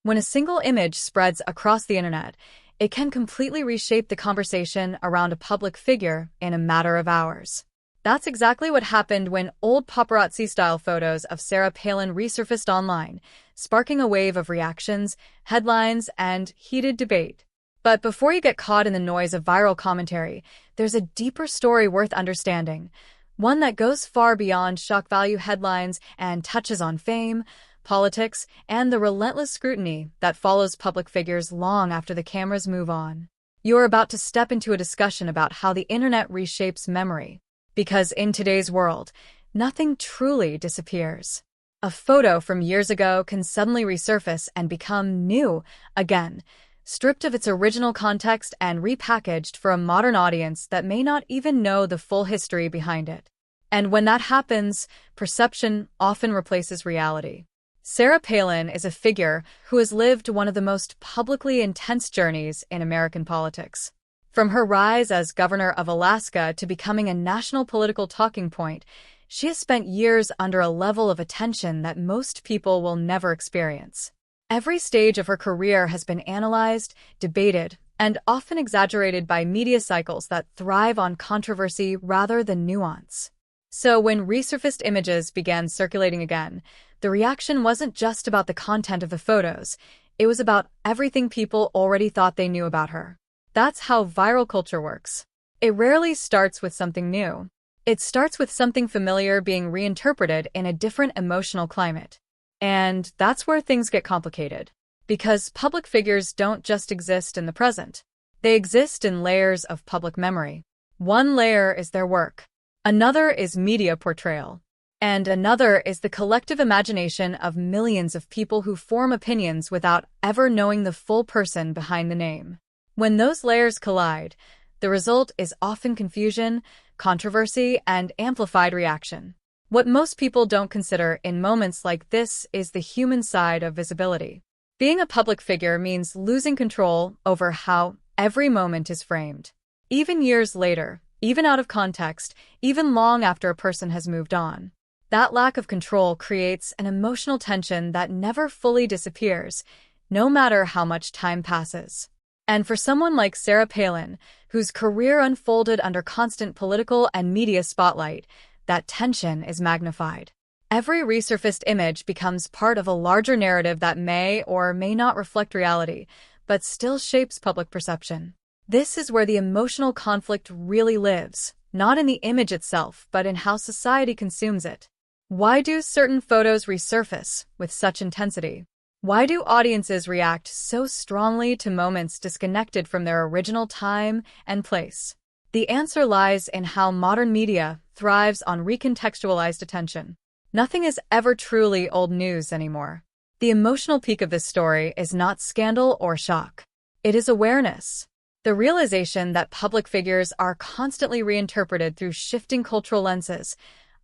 When a single image spreads across the internet, it can completely reshape the conversation around a public figure in a matter of hours. That's exactly what happened when old paparazzi-style photos of Sarah Palin resurfaced online, sparking a wave of reactions, headlines, and heated debate. But before you get caught in the noise of viral commentary, there's a deeper story worth understanding, one that goes far beyond shock value headlines and touches on fame, politics, and the relentless scrutiny that follows public figures long after the cameras move on. You're about to step into a discussion about how the internet reshapes memory. Because in today's world, nothing truly disappears. A photo from years ago can suddenly resurface and become new again, stripped of its original context and repackaged for a modern audience that may not even know the full history behind it. And when that happens, perception often replaces reality. Sarah Palin is a figure who has lived one of the most publicly intense journeys in American politics. From her rise as governor of Alaska to becoming a national political talking point, she has spent years under a level of attention that most people will never experience. Every stage of her career has been analyzed, debated, and often exaggerated by media cycles that thrive on controversy rather than nuance. So when resurfaced images began circulating again, the reaction wasn't just about the content of the photos, it was about everything people already thought they knew about her. That's how viral culture works. It rarely starts with something new. It starts with something familiar being reinterpreted in a different emotional climate. And that's where things get complicated. Because public figures don't just exist in the present. They exist in layers of public memory. One layer is their work. Another is media portrayal. And another is the collective imagination of millions of people who form opinions without ever knowing the full person behind the name. When those layers collide, the result is often confusion, controversy, and amplified reaction. What most people don't consider in moments like this is the human side of visibility. Being a public figure means losing control over how every moment is framed. Even years later, even out of context, even long after a person has moved on. That lack of control creates an emotional tension that never fully disappears, no matter how much time passes. And for someone like Sarah Palin, whose career unfolded under constant political and media spotlight, that tension is magnified. Every resurfaced image becomes part of a larger narrative that may or may not reflect reality, but still shapes public perception. This is where the emotional conflict really lives, not in the image itself, but in how society consumes it. Why do certain photos resurface with such intensity? Why do audiences react so strongly to moments disconnected from their original time and place? The answer lies in how modern media thrives on recontextualized attention. Nothing is ever truly old news anymore. The emotional peak of this story is not scandal or shock. It is awareness. The realization that public figures are constantly reinterpreted through shifting cultural lenses,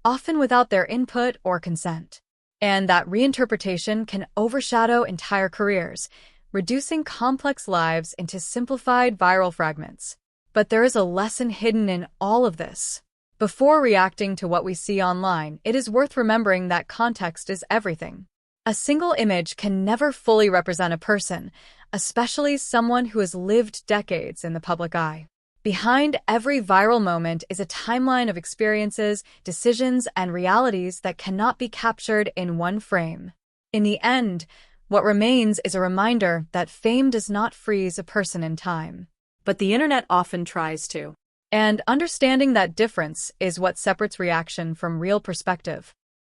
often without their input or consent. And that reinterpretation can overshadow entire careers, reducing complex lives into simplified viral fragments. But there is a lesson hidden in all of this. Before reacting to what we see online, it is worth remembering that context is everything. A single image can never fully represent a person, especially someone who has lived decades in the public eye. Behind every viral moment is a timeline of experiences, decisions, and realities that cannot be captured in one frame. In the end, what remains is a reminder that fame does not freeze a person in time. But the internet often tries to. And understanding that difference is what separates reaction from real perspective.